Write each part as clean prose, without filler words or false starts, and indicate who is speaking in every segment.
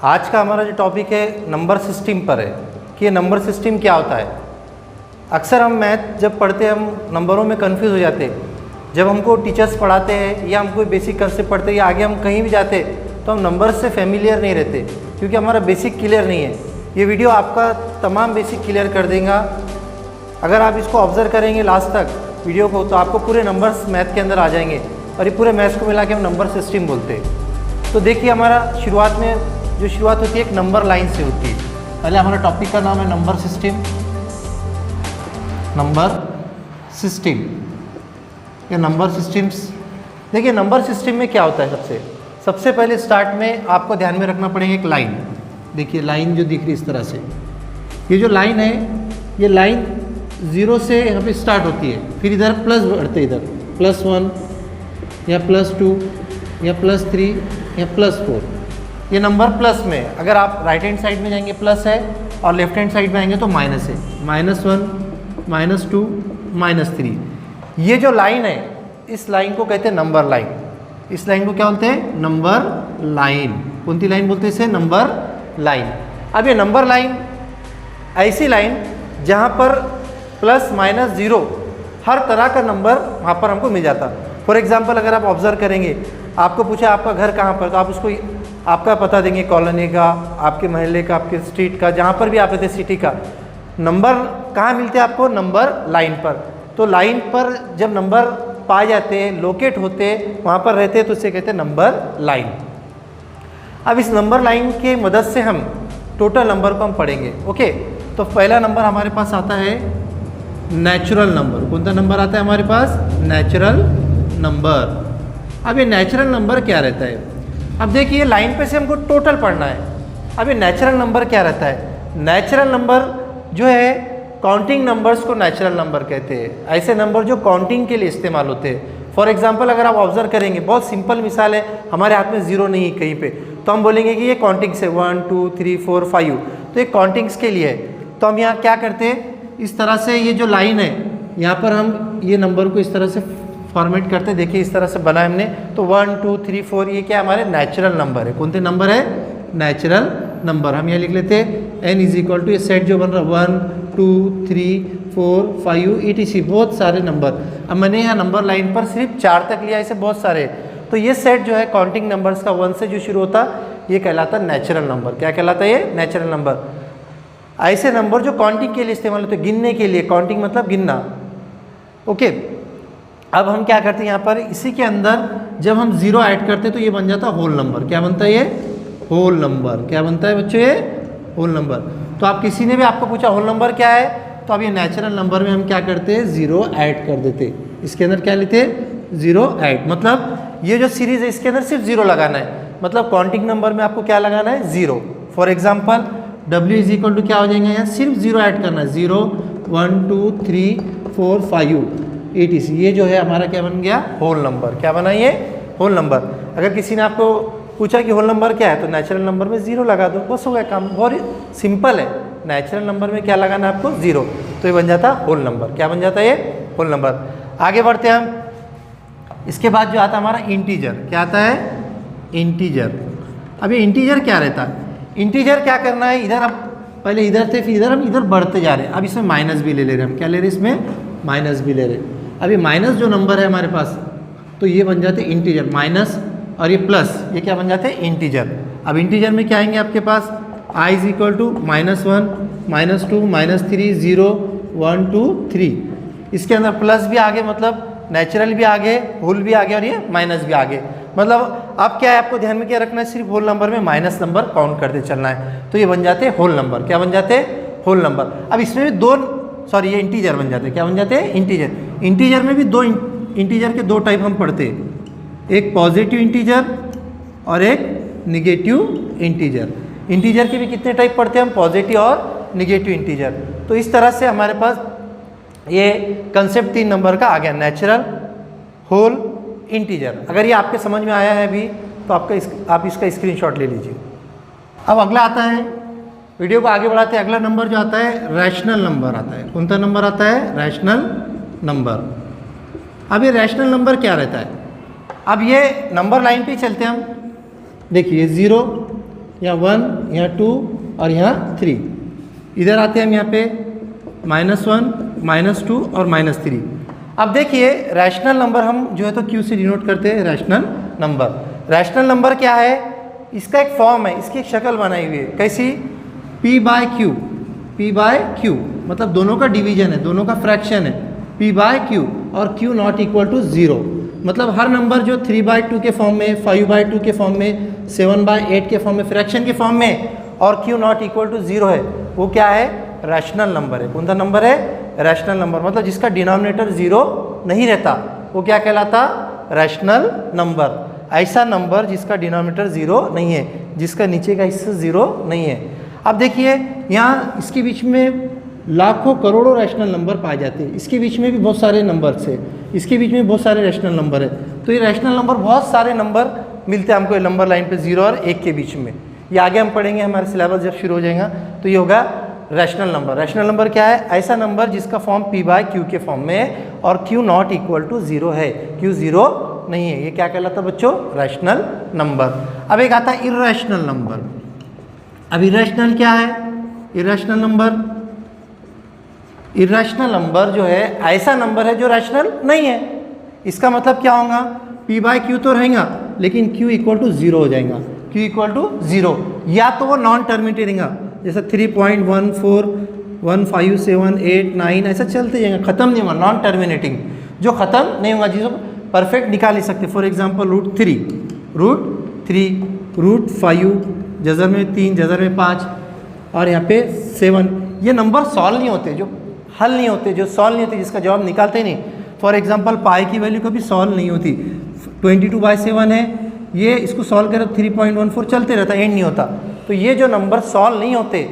Speaker 1: आज का हमारा जो टॉपिक है नंबर सिस्टम पर है कि ये नंबर सिस्टम क्या होता है। अक्सर हम मैथ जब पढ़ते हैं हम नंबरों में कंफ्यूज हो जाते हैं। जब हमको टीचर्स पढ़ाते हैं या हम कोई बेसिक कंसेप्ट पढ़ते हैं या आगे हम कहीं भी जाते तो हम नंबर से फेमिलियर नहीं रहते क्योंकि हमारा बेसिक क्लियर नहीं है। ये वीडियो आपका तमाम बेसिक क्लियर कर देगा। अगर आप इसको ऑब्जर्व करेंगे लास्ट तक वीडियो को तो आपको पूरे नंबर्स मैथ के अंदर आ जाएंगे और ये पूरे मैथ्स को मिला के हम नंबर सिस्टम बोलते हैं। तो देखिए हमारा शुरुआत में जो शुरुआत होती है एक नंबर लाइन से होती है। पहले हमारा टॉपिक का नाम है नंबर सिस्टम। नंबर सिस्टम या नंबर सिस्टम्स। देखिए नंबर सिस्टम में क्या होता है, सबसे पहले स्टार्ट में आपको ध्यान में रखना पड़ेगा एक लाइन। देखिए लाइन जो दिख रही है इस तरह से, ये जो लाइन है ये लाइन 0 से यहाँ पे स्टार्ट होती है, फिर इधर प्लस बढ़ते इधर +1 या +2 या +3 या +4। ये नंबर प्लस में, अगर आप राइट हैंड साइड में जाएंगे प्लस है और लेफ्ट हैंड साइड में आएंगे तो माइनस है। -1 -2 -3। ये जो लाइन है इस लाइन को कहते हैं नंबर लाइन। इस लाइन को क्या बोलते हैं? Number line. कौन सी लाइन बोलते हैं इसे? Number line. अब ये नंबर लाइन ऐसी लाइन जहाँ पर +-0 हर तरह का नंबर वहाँ पर हमको मिल जाता। फॉर एग्जाम्पल अगर आप ऑब्जर्व करेंगे, आपको पूछा आपका घर कहाँ पर, तो आप उसको आपका पता देंगे, कॉलोनी का, आपके मोहल्ले का, आपके स्ट्रीट का, जहाँ पर भी आप रहते सिटी का। नंबर कहाँ मिलते हैं आपको? नंबर लाइन पर। तो लाइन पर जब नंबर पाए जाते हैं, लोकेट होते, वहाँ पर रहते हैं तो उसे कहते हैं नंबर लाइन। अब इस नंबर लाइन के मदद से हम टोटल नंबर को हम पढ़ेंगे। ओके, तो पहला नंबर हमारे पास आता है नेचुरल नंबर। कौन सा नंबर आता है हमारे पास? Natural number. अब ये नेचुरल नंबर क्या रहता है? अब देखिए लाइन पे से हमको टोटल पढ़ना है। अब ये नेचुरल नंबर क्या रहता है? नेचुरल नंबर जो है काउंटिंग नंबर्स को नेचुरल नंबर कहते हैं। ऐसे नंबर जो काउंटिंग के लिए इस्तेमाल होते हैं। फॉर एग्जांपल अगर आप ऑब्जर्व करेंगे, बहुत सिंपल मिसाल है, हमारे हाथ में 0 नहीं है कहीं पे, तो हम बोलेंगे कि ये काउंटिंग्स है 1 2 3 4 5, तो ये काउंटिंग्स के लिए है। तो हम यहाँ क्या करते हैं, इस तरह से ये जो लाइन है यहाँ पर हम ये नंबर को इस तरह से फॉर्मेट करते हैं। देखिए इस तरह से बना हमने, तो 1 2 3 4 ये क्या हमारे नेचुरल नंबर है। कौन से नंबर है? Natural number. हम यहाँ लिख लेते हैं n = ये सेट जो बन रहा है 1 2 3 4 5 etc, बहुत सारे नंबर। अब मैंने यहाँ नंबर लाइन पर सिर्फ 4 तक लिया, ऐसे बहुत सारे। तो ये सेट जो है काउंटिंग नंबर्स का 1 से जो शुरू होता ये कहलाता नेचुरल नंबर। क्या कहलाता है ये? Natural number. ऐसे नंबर जो काउंटिंग के लिए इस्तेमाल होते हैं, गिनने के लिए। काउंटिंग मतलब गिनना। ओके, अब हम क्या करते हैं यहाँ पर, इसी के अंदर जब हम 0 ऐड करते हैं तो ये बन जाता है होल नंबर। क्या बनता है ये? Whole number. क्या बनता है बच्चों? ये होल नंबर। तो आप किसी ने भी आपको पूछा होल नंबर क्या है, तो अब ये नेचुरल नंबर में हम क्या करते हैं? 0 ऐड कर देते। इसके अंदर क्या लेते हैं? 0 ऐड। मतलब ये जो सीरीज है इसके अंदर सिर्फ 0 लगाना है। मतलब काउंटिंग नंबर में आपको क्या लगाना है? 0। फॉर एग्जाम्पल W = क्या हो जाएगा, यहाँ सिर्फ 0 ऐड करना है। 0 1 2 3 4 5 etc। ये जो है हमारा क्या बन गया? Whole number. क्या बना ये? Whole number. अगर किसी ने आपको पूछा कि होल नंबर क्या है, तो नेचुरल नंबर में 0 लगा दो, बस हो गया काम। बहुत सिंपल है। नेचुरल नंबर में क्या लगाना है आपको? 0। तो ये बन जाता होल नंबर। क्या बन जाता है ये? Whole number. आगे बढ़ते हैं हम। इसके बाद जो आता है हमारा इंटीजर। क्या आता है? इंटीजर। अब ये इंटीजर क्या रहता है? इंटीजर क्या करना है, इधर हम पहले इधर थे, फिर इधर हम इधर बढ़ते जा रहे हैं। अब इसमें माइनस भी ले रहे हैं हम। क्या ले रहे हैं? इसमें माइनस भी ले रहे हैं। अब ये माइनस जो नंबर है हमारे पास, तो ये बन जाते हैं इंटीजर। माइनस और ये प्लस, ये क्या बन जाते हैं? इंटीजर। अब इंटीजर में क्या आएंगे आपके पास? I = -1 -2 -3 0 1 2 3। इसके अंदर प्लस भी आगे, मतलब नेचुरल भी आगे, होल भी आगे और ये माइनस भी आगे। मतलब अब क्या है, आपको ध्यान में क्या रखना है, सिर्फ होल नंबर में माइनस नंबर काउंट करते चलना है। तो ये बन जाते हैं होल नंबर। क्या बन जाते हैं? Whole number. अब इसमें भी ये इंटीजर बन जाते हैं। क्या बन जाते हैं? इंटीजर। इंटीजर में भी इंटीजर के 2 टाइप हम पढ़ते हैं, एक पॉजिटिव इंटीजर और एक निगेटिव इंटीजर। इंटीजर के भी कितने टाइप पढ़ते हैं हम? पॉजिटिव और निगेटिव इंटीजर। तो इस तरह से हमारे पास ये कंसेप्ट 3 नंबर का आ गया, नेचुरल, होल, इंटीजर। अगर ये आपके समझ में आया है अभी तो आप इसका स्क्रीनशॉट ले लीजिए। अब अगला आता है, वीडियो को आगे बढ़ाते हैं। अगला नंबर जो आता है रैशनल नंबर आता है। कौन सा नंबर आता है? Rational number. अब ये रैशनल नंबर क्या रहता है? अब ये नंबर लाइन पे चलते हैं हम। देखिए 0 या 1 यहाँ 2 और यहाँ 3। इधर आते हैं हम यहाँ पे -1, -2 और -3। अब देखिए रैशनल नंबर हम जो है तो Q से डिनोट करते हैं रैशनल नंबर। रैशनल नंबर क्या है? इसका एक फॉर्म है, इसकी एक शक्ल बनाई हुई है। कैसी? P/Q। P/Q मतलब दोनों का डिवीजन है, दोनों का फ्रैक्शन है P/Q और Q नॉट इक्वल टू 0। मतलब हर नंबर जो 3/2 के फॉर्म में, 5/2 के फॉर्म में, 7/8 के फॉर्म में, फ्रैक्शन के फॉर्म में और Q नॉट इक्वल टू 0 है, वो क्या है? रैशनल नंबर है। कौन सा नंबर है? Rational number. मतलब जिसका डिनोमिनेटर 0 नहीं रहता वो क्या कहलाता? Rational number. ऐसा नंबर जिसका डिनोमिनेटर 0 नहीं है, जिसका नीचे का हिस्सा 0 नहीं है। अब देखिए यहाँ इसके बीच में लाखों करोड़ों रैशनल नंबर पाए जाते हैं। इसके बीच में भी बहुत सारे नंबर्स है, इसके बीच में बहुत सारे रैशनल नंबर है। तो ये रैशनल नंबर बहुत सारे नंबर मिलते हैं हमको ये नंबर लाइन पे 0 और 1 के बीच में। ये आगे हम पढ़ेंगे, हमारे सिलेबस जब शुरू हो जाएगा तो ये होगा रैशनल नंबर। रैशनल नंबर क्या है? ऐसा नंबर जिसका फॉर्म P/Q के फॉर्म में है और Q नॉट इक्वल टू 0 है, Q 0 नहीं है। ये क्या कहलाता है बच्चों? Rational number. अब एक आता है इर्रेशनल नंबर। अब इर्रेशनल क्या है? इर्रेशनल नंबर, इर्रेशनल नंबर जो है ऐसा नंबर है जो रैशनल नहीं है। इसका मतलब क्या होगा? P/Q तो रहेगा लेकिन Q इक्वल टू 0 हो जाएगा, Q इक्वल टू 0। या तो वो नॉन टर्मिनेटिंग रहेगा, जैसे 3.14, 157, 8, 9 ऐसा चलते जाएगा, खत्म नहीं होगा, नॉन टर्मिनेटिंग, जो खत्म नहीं होगा, जिसको परफेक्ट निकाल नहीं सकते। फॉर एग्जांपल √3, √5, जज़र में 3, जज़र में 5 और यहाँ पे 7। ये नंबर सॉल्व नहीं होते, जो हल नहीं होते, जो सॉल्व नहीं होते, जिसका जवाब निकालते ही नहीं। फॉर एग्जांपल पाई की वैल्यू कभी सॉल्व नहीं होती। 22/7 है, ये इसको सॉल्व करें 3.14 चलते रहता, एंड नहीं होता। तो ये जो नंबर सॉल्व नहीं होते,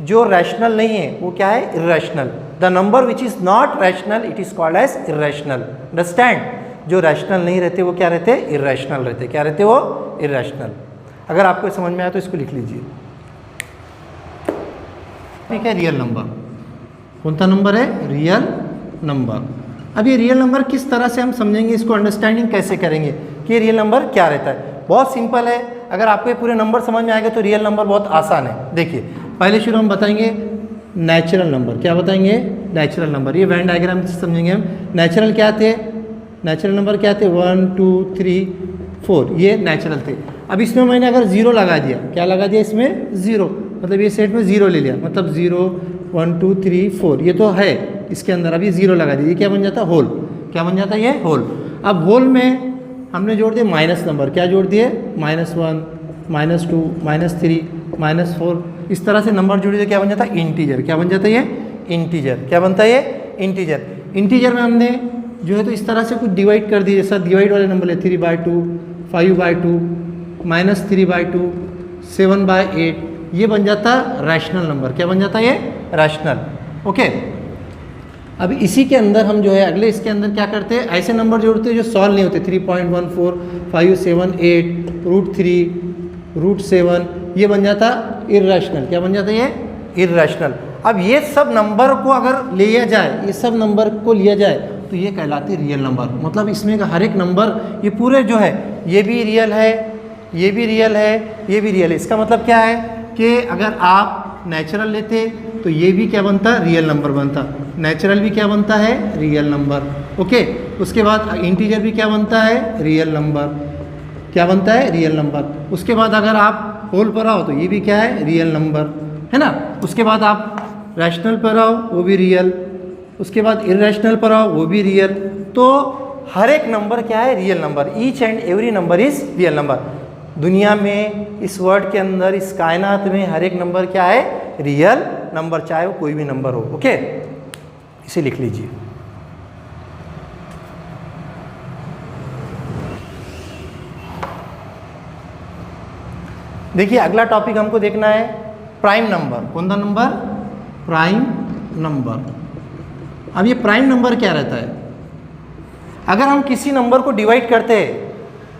Speaker 1: जो रैशनल नहीं है, वो क्या है? Irrational. The number which is not rational it is called as irrational. Understand? जो रैशनल नहीं रहते वो क्या रहते? इर्रेशनल रहते। क्या रहते वो? इर्रेशनल। अगर आपको समझ में आया तो इसको लिख लीजिए। ठीक है, रियल नंबर। कौन सा नंबर है? Real number. अब ये रियल नंबर किस तरह से हम समझेंगे, इसको अंडरस्टैंडिंग कैसे करेंगे कि ये रियल नंबर क्या रहता है? बहुत सिंपल है। अगर आपको ये पूरे नंबर समझ में आएगा तो रियल नंबर बहुत आसान है। देखिए पहले शुरू हम बताएंगे नेचुरल नंबर। क्या बताएंगे? Natural number. ये वेन डायग्राम से समझेंगे हम। नेचुरल क्या थे? नेचुरल नंबर क्या थे? 1, 2, 3, 4, ये नेचुरल थे। अब इसमें मैंने अगर 0 लगा दिया, क्या लगा दिया इसमें? 0, मतलब ये सेट में 0 ले लिया, मतलब 0, 1, 2, 3, 4 ये तो है इसके अंदर। अभी 0 लगा दिया, ये क्या बन जाता? होल। क्या बन जाता? ये होल। अब होल में हमने जोड़ दिए माइनस नंबर। क्या जोड़ दिए? -1, -2, -3, -4, इस तरह से नंबर जोड़ दिए, क्या बन जाता? इंटीजर। क्या बन जाता है? ये इंटीजर। क्या बनता है? ये इंटीजर। इंटीजर में हमने जो है तो इस तरह से कुछ डिवाइड कर दिए, जैसा डिवाइड वाले नंबर है 3/2, 5/2, -3/2, 7/8, ये बन जाता रैशनल नंबर। क्या बन जाता है? ये रैशनल। ओके। अब इसी के अंदर हम जो है अगले इसके अंदर क्या करते हैं? ऐसे नंबर जोड़ते हैं जो सॉल्व नहीं होते। 3.14, 5, 7, 8, √3, √7, ये बन जाता इर्रेशनल। क्या बन जाता है? ये इर्रेशनल। अब ये सब नंबर को अगर लिया जाए, ये सब नंबर को लिया जाए तो ये कहलाते रियल नंबर। मतलब इसमें का हर एक नंबर, ये पूरे जो है, ये भी रियल है, ये भी रियल है, ये भी रियल है। इसका मतलब क्या है कि अगर आप नेचुरल लेते तो ये भी क्या बनता? रियल नंबर बनता। नेचुरल भी क्या बनता है? Real number. ओके। उसके बाद इंटीजर भी क्या बनता है? Real number. क्या बनता है? Real number. उसके बाद अगर आप होल पर आओ तो ये भी क्या है? रियल नंबर, है ना। उसके बाद आप रैशनल पर आओ, वो भी रियल। उसके बाद इर्रेशनल पर आओ, वो भी रियल। तो हर एक नंबर क्या है? Real number. Each and every number is real number. दुनिया में, इस वर्ल्ड के अंदर, इस कायनात में हर एक नंबर क्या है? रियल नंबर, चाहे वो कोई भी नंबर हो। ओके, इसे लिख लीजिए। देखिए अगला टॉपिक हमको देखना है प्राइम नंबर। कौन सा नंबर? Prime number. अब ये प्राइम नंबर क्या रहता है? अगर हम किसी नंबर को डिवाइड करते हैं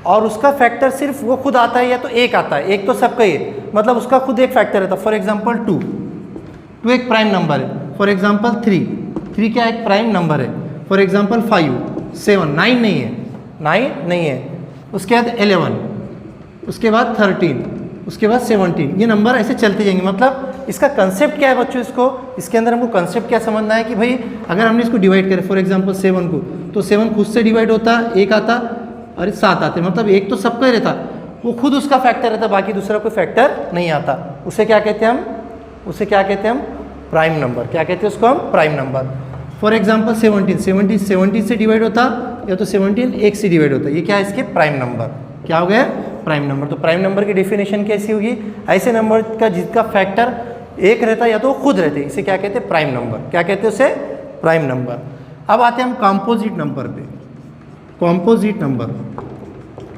Speaker 1: और उसका फैक्टर सिर्फ वो खुद आता है या तो एक आता है, एक तो सबका ही, मतलब उसका खुद एक फैक्टर रहता है। फॉर एग्जांपल 2 एक प्राइम नंबर है। फॉर एग्जांपल 3 क्या एक प्राइम नंबर है। फॉर एग्जांपल 5, 7, 9 नहीं है, 9 नहीं है। उसके बाद 11, उसके बाद 13, उसके बाद 17, ये नंबर ऐसे चलते जाएंगे। मतलब इसका कंसेप्ट क्या है बच्चों, इसके अंदर हमको कंसेप्ट क्या समझना है कि भाई अगर हमने इसको डिवाइड करें फॉर एग्जांपल 7 को, तो 7 खुद से डिवाइड होता, 1 आता और 7 आते, मतलब 1 तो सबका ही रहता, वो खुद उसका फैक्टर रहता, बाकी दूसरा कोई फैक्टर नहीं आता। उसे क्या कहते हैं हम प्राइम नंबर। क्या कहते हैं उसको हम? Prime number. फॉर एग्जाम्पल 17 से डिवाइड होता या तो 17 1 से डिवाइड होता, ये क्या है इसके प्राइम नंबर। क्या हो गया? Prime number. तो प्राइम नंबर की डेफिनेशन कैसी होगी? ऐसे नंबर का जिसका फैक्टर 1 रहता या तो खुद रहते, इसे क्या कहते हैं? Prime number. क्या कहते हैं उसे? Prime number. अब आते हैं हम कॉम्पोजिट नंबर पे। कॉम्पोजिट नंबर,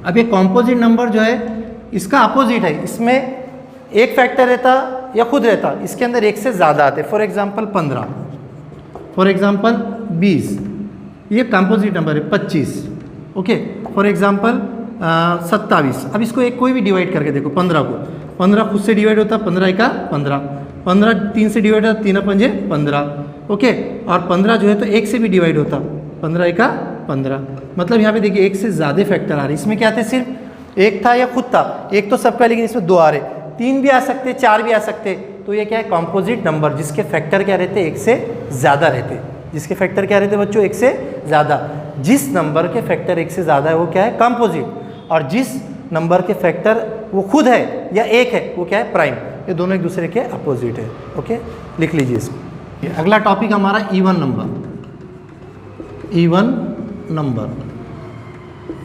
Speaker 1: अब ये कॉम्पोजिट नंबर जो है इसका अपोजिट है, इसमें एक फैक्टर रहता या खुद रहता, इसके अंदर 1 से ज़्यादा आते। फॉर एग्जाम्पल 15, फॉर एग्जाम्पल 20, ये कॉम्पोजिट नंबर है। 25, ओके। For example 27। अब इसको एक कोई भी डिवाइड करके देखो, 15 को, 15 खुद से डिवाइड होता, 15 1 15, 15 3 से डिवाइड होता, 3 5 15, ओके। और 15 जो है तो 1 से भी डिवाइड होता, 15 1 15, मतलब यहाँ पे देखिए 1 से ज़्यादा फैक्टर आ रहे। इसमें क्या थे? सिर्फ 1 था या खुद था, 1 तो सबका, लेकिन इसमें 2 आ रहे, 3 भी आ सकते, 4 भी आ सकते। तो ये क्या है? कॉम्पोजिट नंबर, जिसके फैक्टर क्या रहते? 1 से ज़्यादा रहते। जिसके फैक्टर क्या रहते बच्चों? 1 से ज़्यादा। जिस नंबर के फैक्टर 1 से ज़्यादा है वो क्या है? कॉम्पोजिट। और जिस नंबर के फैक्टर वो खुद है या 1 है वो क्या है? प्राइम। ये दोनों एक दूसरे के अपोजिट है, ओके। लिख लीजिए इसको। अगला टॉपिक हमारा इवन नंबर। इवन नंबर,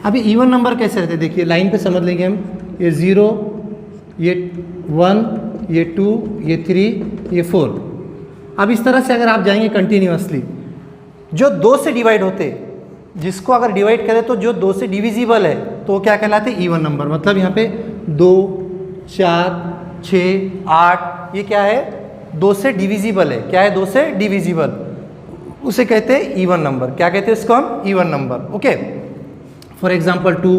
Speaker 1: अभी इवन नंबर कैसे रहते? देखिए लाइन पे समझ लेंगे हम। ये 0, ये 1, ये 2, ये 3, ये 4। अब इस तरह से अगर आप जाएंगे कंटिन्यूअसली, जो 2 से डिवाइड होते, जिसको अगर डिवाइड करें तो जो 2 से डिविजिबल है तो वो क्या कहलाते? Even number. मतलब यहाँ पे 2 4 6 8, ये क्या है? 2 से डिविजिबल है। क्या है? 2 से डिविजिबल, उसे कहते हैं इवन नंबर। क्या कहते हैं इसको हम? Even number, okay. For example 2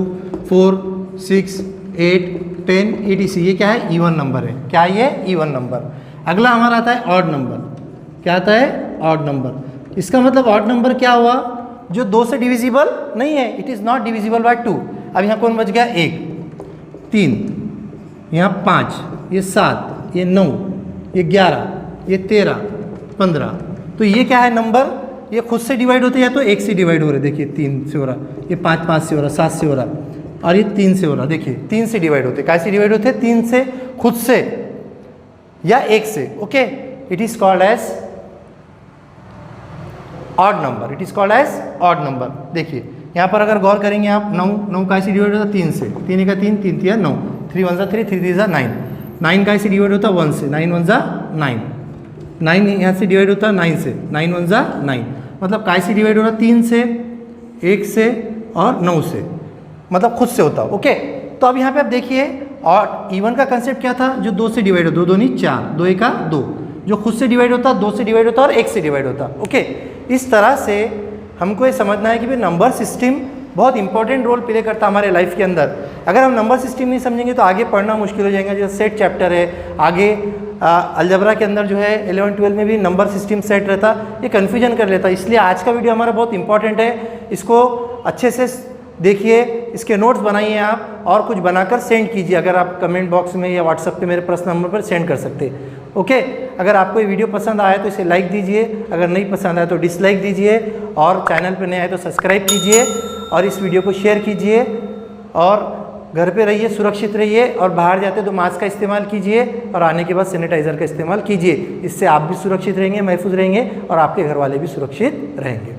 Speaker 1: 4 6 8 10 etc, ये क्या है? इवन नंबर है। क्या ये? Even number. अगला हमारा आता है ऑड नंबर। क्या आता है? Odd number. इसका मतलब ऑड नंबर क्या हुआ? जो 2 से डिविजिबल नहीं है, it is not divisible by 2। अब यहाँ कौन बच गया? 1 3, यहाँ 5, ये 7, ये 9, ये 11, ये 13 15। तो ये क्या है नंबर? ये खुद से डिवाइड होते या तो 1 से डिवाइड हो रहे, देखिए 3 से हो रहा, ये 5 5 से हो रहा, 7 से हो रहा, और ये 3 से हो रहा। देखिए 3 से डिवाइड होते, कैसे डिवाइड होते? 3 से, खुद से या 1 से, okay. It is called as odd number. It is called as odd number. देखिए यहाँ पर अगर गौर करेंगे आप, 9 कैसे डिवाइड होता? 3 से, 3 1 3, 3 3 9, 3 1 3, 3 3 9, 9 कैसे डिवाइड होता? 1 से, 9 1 9, 9 यहाँ से डिवाइड होता है 9 से, 9 1 9, मतलब कैसे डिवाइड हो रहा? 3 से, 1 से और 9 से, मतलब खुद से होता, ओके। तो अब यहाँ पे आप देखिए, और इवन का कंसेप्ट क्या था? जो 2 से डिवाइड हो, 2 2 नहीं 4, 2 1 2, जो खुद से डिवाइड होता, 2 से डिवाइड होता और 1 से डिवाइड होता, ओके। इस तरह से हमको ये समझना है कि भाई नंबर सिस्टम बहुत इंपॉर्टेंट रोल प्ले करता है हमारे लाइफ के अंदर। अगर हम नंबर सिस्टम नहीं समझेंगे तो आगे पढ़ना मुश्किल हो जाएगा। जो सेट चैप्टर है, आगे अलजबरा के अंदर जो है 11 12 में भी नंबर सिस्टम सेट रहता, ये कन्फ्यूजन कर लेता। इसलिए आज का वीडियो हमारा बहुत इंपॉर्टेंट है, इसको अच्छे से देखिए, इसके नोट्स बनाइए आप और कुछ बनाकर सेंड कीजिए। अगर आप कमेंट बॉक्स में या व्हाट्सएप पे मेरे पर्सनल नंबर पर सेंड कर सकते, ओके। अगर आपको ये वीडियो पसंद आया तो इसे लाइक दीजिए, अगर नहीं पसंद आया तो डिसलाइक दीजिए, और चैनल पर नए आए तो सब्सक्राइब कीजिए और इस वीडियो को शेयर कीजिए। और घर पे रहिए, सुरक्षित रहिए, और बाहर जाते तो मास्क का इस्तेमाल कीजिए और आने के बाद सैनिटाइज़र का इस्तेमाल कीजिए। इससे आप भी सुरक्षित रहेंगे, महफूज रहेंगे और आपके घर वाले भी सुरक्षित रहेंगे।